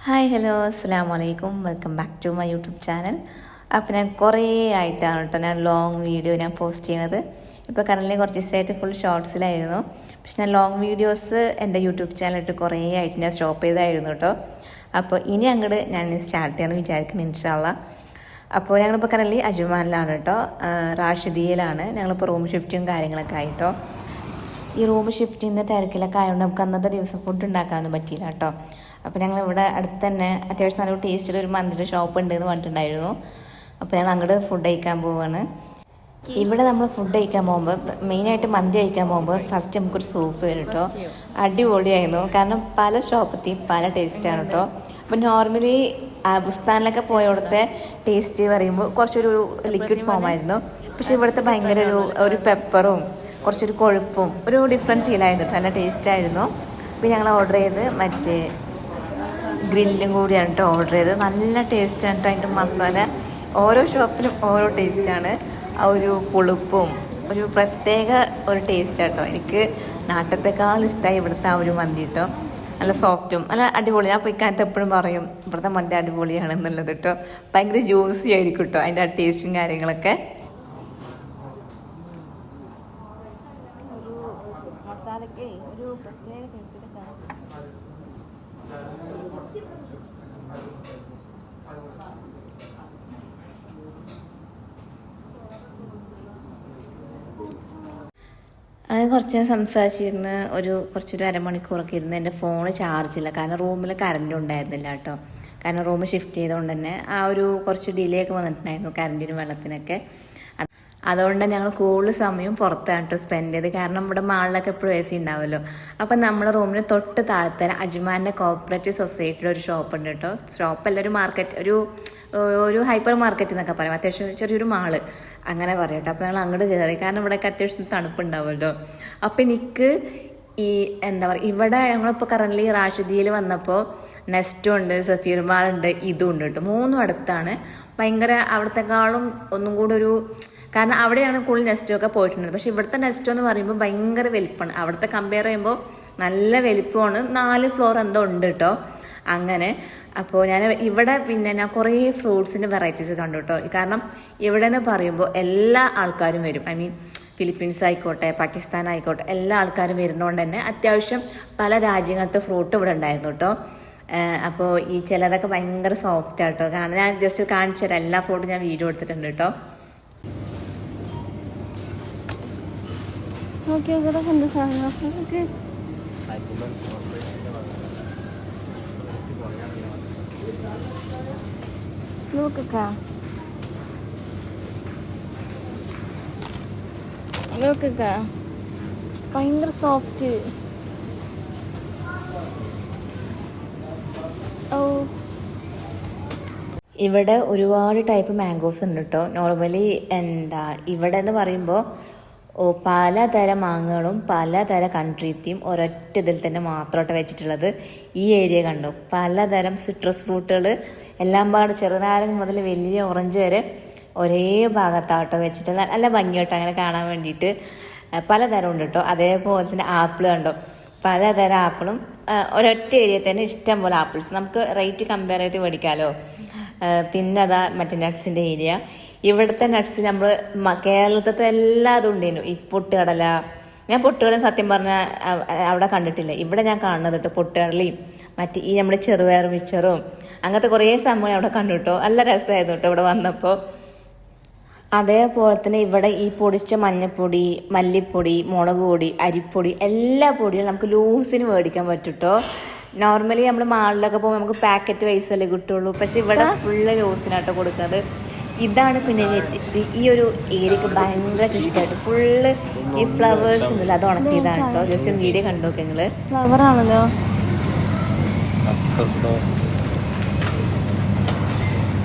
Hi hello അസ്സാം വലൈക്കും welcome back to my YouTube channel. അപ്പോൾ ഞാൻ കുറേ ആയിട്ടാണ് കേട്ടോ ഞാൻ ലോങ് വീഡിയോ പോസ്റ്റ് ചെയ്യണത്. ഇപ്പോൾ കറൻറ്റ്ലി കുറച്ച് ദിവസമായിട്ട് ഫുൾ ഷോർട്സിലായിരുന്നു. പക്ഷെ ഞാൻ ലോങ് വീഡിയോസ് എൻ്റെ യൂട്യൂബ് ചാനലിട്ട് കുറേ ആയിട്ട് ഞാൻ സ്റ്റോപ്പ് ചെയ്തായിരുന്നു കേട്ടോ. അപ്പോൾ ഇനി അങ്ങോട്ട് ഞാൻ സ്റ്റാർട്ട് ചെയ്യാമെന്ന് വിചാരിക്കുന്നു ഇൻഷാ അല്ലാഹ്. അപ്പോൾ ഞങ്ങളിപ്പോൾ കറൻറ്റ്ലി അജ്മാനിലാണ് കേട്ടോ, റാഷിദിയയിലാണ്. ഞങ്ങളിപ്പോൾ റൂം ഷിഫ്റ്റും കാര്യങ്ങളൊക്കെ ആയിട്ടോ. ഈ റൂം ഷിഫ്റ്റിൻ്റെ തിരക്കിലൊക്കെ ആയതുകൊണ്ട് നമുക്ക് അന്നത്തെ ദിവസം ഫുഡ് ഉണ്ടാക്കാനൊന്നും പറ്റിയില്ല കേട്ടോ. അപ്പോൾ ഞങ്ങൾ ഇവിടെ അടുത്ത് തന്നെ അത്യാവശ്യം നല്ലൊരു ടേസ്റ്റിൽ ഒരു മന്തിയുടെ ഷോപ്പ് ഉണ്ട് എന്ന് പറഞ്ഞിട്ടുണ്ടായിരുന്നു. അപ്പോൾ ഞങ്ങൾ അങ്ങോട്ട് ഫുഡ് കഴിക്കാൻ പോവുകയാണ്. ഇവിടെ നമ്മൾ ഫുഡ് കഴിക്കാൻ പോകുമ്പോൾ മെയിനായിട്ട് മന്തി കഴിക്കാൻ പോകുമ്പോൾ ഫസ്റ്റ് നമുക്കൊരു സൂപ്പ് വരും കേട്ടോ. അടിപൊളിയായിരുന്നു, കാരണം പല ഷോപ്പത്തെയും പല ടേസ്റ്റാണ് കേട്ടോ. അപ്പോൾ നോർമലി ബുസ്താനിലൊക്കെ പോയവിടുത്തെ ടേസ്റ്റ് പറയുമ്പോൾ കുറച്ചൊരു ലിക്വിഡ് ഫോമായിരുന്നു. പക്ഷേ ഇവിടുത്തെ ഭയങ്കര ഒരു പെപ്പറും കുറച്ചൊരു കൊഴുപ്പും ഒരു ഡിഫറെൻറ്റ് ഫീലായിരുന്നു. നല്ല ടേസ്റ്റായിരുന്നു. അപ്പോൾ ഞങ്ങൾ ഓർഡർ ചെയ്ത് മറ്റേ ഗ്രില്ലും കൂടിയാണ് കേട്ടോ ഓർഡർ ചെയ്തത്. നല്ല ടേസ്റ്റാണ് കേട്ടോ. അതിൻ്റെ മസാല ഓരോ ഷോപ്പിലും ഓരോ ടേസ്റ്റാണ്. ആ ഒരു പുളിപ്പും ഒരു പ്രത്യേക ഒരു ടേസ്റ്റ് കേട്ടോ. എനിക്ക് നാട്ടത്തെക്കാൾ ഇഷ്ടമായി ഇവിടുത്തെ ആ ഒരു മന്തി കേട്ടോ. നല്ല സോഫ്റ്റും നല്ല അടിപൊളി. ഞാൻ പോയിക്കാനത്ത് എപ്പോഴും പറയും ഇവിടുത്തെ മന്തി അടിപൊളിയാണെന്നുള്ളത് കേട്ടോ. ഭയങ്കര ജ്യൂസി ആയിരിക്കും കേട്ടോ അതിൻ്റെ ആ ടേസ്റ്റും കാര്യങ്ങളൊക്കെ. മസാലയ്ക്ക് ഒരു പ്രത്യേക ടേസ്റ്റ് കാണും. അങ്ങനെ കുറച്ച് സംസാരിച്ചിരുന്ന് കുറച്ചൊരു അരമണിക്കൂറൊക്കെ ഇരുന്ന് എൻ്റെ ഫോണ് ചാർജില്ല, കാരണം റൂമിൽ കറണ്ട് ഉണ്ടായിരുന്നില്ല കേട്ടോ. കാരണം റൂം ഷിഫ്റ്റ് ചെയ്തുകൊണ്ട് തന്നെ ആ ഒരു കുറച്ച് ഡിലേ ഒക്കെ വന്നിട്ടുണ്ടായിരുന്നു കറണ്ടിനും വെള്ളത്തിനൊക്കെ. അതുകൊണ്ട് ഞങ്ങൾ കൂടുതൽ സമയം പുറത്താണ് കേട്ടോ സ്പെൻഡ് ചെയ്ത്. കാരണം ഇവിടെ മാളിലൊക്കെ എപ്പോഴും എ സി ഉണ്ടാവുമല്ലോ. അപ്പം നമ്മുടെ റൂമിന് തൊട്ട് താഴത്തെ അജ്മാൻ്റെ കോഓപ്പറേറ്റീവ് സൊസൈറ്റിയുടെ ഒരു ഷോപ്പ് ഉണ്ട് കേട്ടോ. ഷോപ്പല്ല, ഒരു മാർക്കറ്റ്, ഒരു ഹൈപ്പർ മാർക്കറ്റ് എന്നൊക്കെ പറയും. അത്യാവശ്യം ചെറിയൊരു മാള് അങ്ങനെ പറയും കേട്ടോ. അപ്പോൾ ഞങ്ങൾ അങ്ങോട്ട് കയറി, കാരണം ഇവിടെയൊക്കെ അത്യാവശ്യം തണുപ്പുണ്ടാവുമല്ലോ. അപ്പം എനിക്ക് ഈ എന്താ പറയുക, ഇവിടെ ഞങ്ങളിപ്പോൾ കറൻറ്റ്ലി റാഷിദിയയിൽ വന്നപ്പോൾ നെസ്റ്റും ഉണ്ട്, സഫീർ മാളുണ്ട്, ഇതും ഉണ്ട് കേട്ടോ. മൂന്നും അടുത്താണ്. ഭയങ്കര അവിടത്തെക്കാളും ഒന്നും കൂടെ ഒരു, കാരണം അവിടെയാണ് കൂടുതൽ നെസ്റ്റൊക്കെ പോയിട്ടുണ്ട്. പക്ഷേ ഇവിടുത്തെ നെസ്റ്റോ എന്ന് പറയുമ്പോൾ ഭയങ്കര വലിപ്പമാണ്. അവിടുത്തെ കമ്പയർ ചെയ്യുമ്പോൾ നല്ല വലിപ്പമാണ്. 4 ഫ്ലോർ എന്തോ ഉണ്ട് കേട്ടോ അങ്ങനെ. അപ്പോൾ ഞാൻ ഇവിടെ ഞാൻ കുറേ ഫ്രൂട്ട്സിൻ്റെ വെറൈറ്റീസ് കണ്ടു കേട്ടോ. കാരണം ഇവിടെ എന്ന് പറയുമ്പോൾ എല്ലാ ആൾക്കാരും വരും. ഐ മീൻ ഫിലിപ്പീൻസ് ആയിക്കോട്ടെ, പാകിസ്ഥാൻ ആയിക്കോട്ടെ, എല്ലാ ആൾക്കാരും വരുന്നതുകൊണ്ട് തന്നെ അത്യാവശ്യം പല രാജ്യങ്ങളത്തെ ഫ്രൂട്ട് ഇവിടെ ഉണ്ടായിരുന്നു കേട്ടോ. അപ്പോൾ ഈ ചിലതൊക്കെ ഭയങ്കര സോഫ്റ്റ് ആട്ടോ. കാരണം ഞാൻ ജസ്റ്റ് കാണിച്ചു തരാം, എല്ലാ ഫ്രൂട്ടും ഞാൻ വീഡിയോ എടുത്തിട്ടുണ്ട് കേട്ടോ. ഓക്കെ ഇതൊക്കെ എന്താ സാധനം? ഓക്കെ നോക്കക്ക ഭയങ്കര സോഫ്റ്റ്. ഇവിടെ ഒരുപാട് ടൈപ്പ് മാംഗോസ് ഉണ്ട് കേട്ടോ. നോർമലി ഇവിടെ എന്ന് പറയുമ്പോൾ പലതരം മാങ്ങകളും പലതരം കൺട്രീത്തെയും ഒരൊറ്റ ഇതിൽ തന്നെ മാത്രമായിട്ട് വെച്ചിട്ടുള്ളത്. ഈ ഏരിയ കണ്ടു പലതരം സിട്രസ് ഫ്രൂട്ടുകൾ എല്ലാം പാട്, ചെറുനാരങ്ങ മുതൽ വലിയ ഓറഞ്ച് വരെ ഒരേ ഭാഗത്താട്ടോ വെച്ചിട്ടുള്ള നല്ല ഭംഗിയാട്ടോ അങ്ങനെ കാണാൻ വേണ്ടിയിട്ട്. പലതരം ഉണ്ട് കേട്ടോ. അതേപോലെ തന്നെ ആപ്പിൾ കണ്ടോ, പലതരം ആപ്പിളും ഒരൊറ്റ ഏരിയയിൽ തന്നെ ഇഷ്ടം പോലെ ആപ്പിൾസ് നമുക്ക് റേറ്റ് കമ്പയർ ചെയ്ത് മേടിക്കാമല്ലോ. പിന്നെ അതാ മറ്റേ നട്ട്സിൻ്റെ ഏരിയ. ഇവിടുത്തെ നട്ട്സ് നമ്മൾ കേരളത്തിലത്തെ എല്ലാതും ഉണ്ടായിരുന്നു. ഈ പൊട്ടുകടല, ഞാൻ പൊട്ടുകടല സത്യം പറഞ്ഞാൽ അവിടെ കണ്ടിട്ടില്ല. ഇവിടെ ഞാൻ കാണുന്നത് കേട്ടോ. പൊട്ടുകടലയും മറ്റേ ഈ നമ്മുടെ ചെറുപയർ മിച്ചറും അങ്ങനത്തെ കുറേ സംഭവം അവിടെ കണ്ടു കേട്ടോ. നല്ല രസമായിരുന്നു കേട്ടോ ഇവിടെ വന്നപ്പോൾ. അതേപോലെ തന്നെ ഇവിടെ ഈ പൊടിച്ച മഞ്ഞൾപ്പൊടി, മല്ലിപ്പൊടി, മുളക് പൊടി, അരിപ്പൊടി, എല്ലാ പൊടിയും നമുക്ക് ലൂസിന് മേടിക്കാൻ പറ്റും കേട്ടോ. നോർമലി നമ്മൾ മാളിലൊക്കെ പോകുമ്പോൾ നമുക്ക് പാക്കറ്റ് വൈസ് അല്ലേ കിട്ടുള്ളൂ. പക്ഷെ ഇവിടെ ഫുള്ള് ലൂസിനാട്ടോ കൊടുക്കുന്നത്. ഇതാണ് പിന്നെ ഈ ഒരു ഏരിയക്ക് ഭയങ്കര ഇഷ്ടമായിട്ട് ഫുള്ള് ഈ ഫ്ലവേഴ്സ് ഉണ്ടല്ലോ, അത് ഉണക്കിയതാണ് കേട്ടോ. ജസ്റ്റ് ഒന്ന് വീഡിയോ കണ്ടു നോക്കി നിങ്ങൾ. ഫ്ലവർ ആണല്ലോ,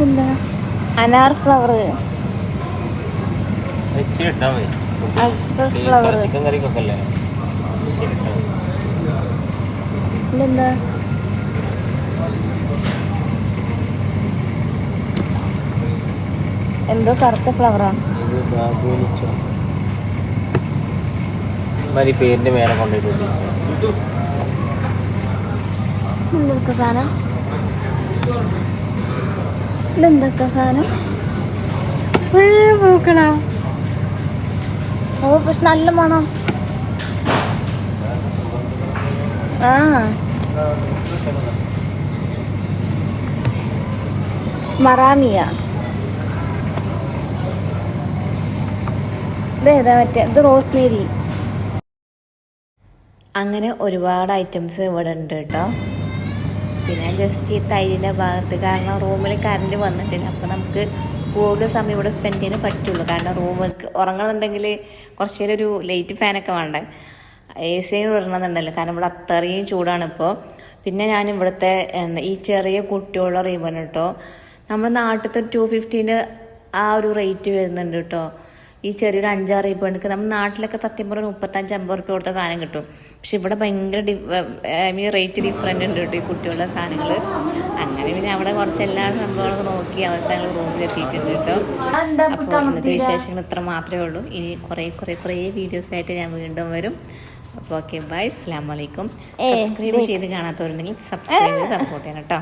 എന്താ അനാർ ഫ്ലവർ, ഫ്ലവർ ഇതെന്താ എന്തോ കറുത്ത ഫ്ലവറാ. പേരിന്റെ മേലെ കൊണ്ടുപോയി എന്തൊക്കെ സാധനം ഇതെന്തൊക്കെ സാധനം? പൂക്കളാ. ഓ പക്ഷെ നല്ല മണം. ആ മറാമിയ. ഇതേതാ മറ്റേ? ഇത് റോസ്മേരി. അങ്ങനെ ഒരുപാട് ഐറ്റംസ് ഇവിടെ ഉണ്ട് കേട്ടോ. പിന്നെ ജസ്റ്റ് ഈ തൈരിൻ്റെ ഭാഗത്ത്, കാരണം റൂമിൽ കറണ്ട് വന്നിട്ടില്ല, അപ്പോൾ നമുക്ക് കൂടുതൽ സമയം ഇവിടെ സ്പെൻഡ് ചെയ്യാൻ പറ്റുള്ളൂ. കാരണം റൂമിൽ ഉറങ്ങണമെന്നുണ്ടെങ്കിൽ കുറച്ച് നേരം ഒരു ലൈറ്റ് ഫാനൊക്കെ വേണ്ടേ, AC ഇടണമെന്നുണ്ടല്ലോ, കാരണം ഇവിടെ അത്രയും ചൂടാണ് ഇപ്പോൾ. പിന്നെ ഞാൻ ഇവിടുത്തെ ഈ ചെറിയ കുട്ടികളുടെ റിബൺ കേട്ടോ, നമ്മുടെ നാട്ടിലത്തെ 250 ആ ഒരു റേറ്റ് വരുന്നുണ്ട് കേട്ടോ. ഈ ചെറിയൊരു 5-6 റിബണിക്ക് നമ്മുടെ നാട്ടിലൊക്കെ സത്യം പറഞ്ഞാൽ 35-50 റുപ്യ കൊടുത്ത സാധനം കിട്ടും. പക്ഷെ ഇവിടെ ഭയങ്കര റേറ്റ് ഡിഫറെൻ്റ് ഉണ്ട് കേട്ടോ ഈ കുട്ടികളുടെ സാധനങ്ങൾ. അങ്ങനെ പിന്നെ അവിടെ കുറച്ച് എല്ലാ സംഭവങ്ങളൊക്കെ നോക്കി അവസാനം റൂമിൽ എത്തിയിട്ടുണ്ട് കേട്ടോ. അപ്പോൾ ഇന്നത്തെ വിശേഷങ്ങൾ ഇത്ര മാത്രമേ ഉള്ളൂ. ഇനി കുറേ വീഡിയോസായിട്ട് ഞാൻ വീണ്ടും വരും. അപ്പോൾ ഓക്കെ, ബൈ, അസ്സലാമു അലൈക്കും. സബ്സ്ക്രൈബ് ചെയ്ത് കാണാത്തവരുണ്ടെങ്കിൽ സബ്സ്ക്രൈബ് ചെയ്ത് സപ്പോർട്ട് ചെയ്യണം കേട്ടോ.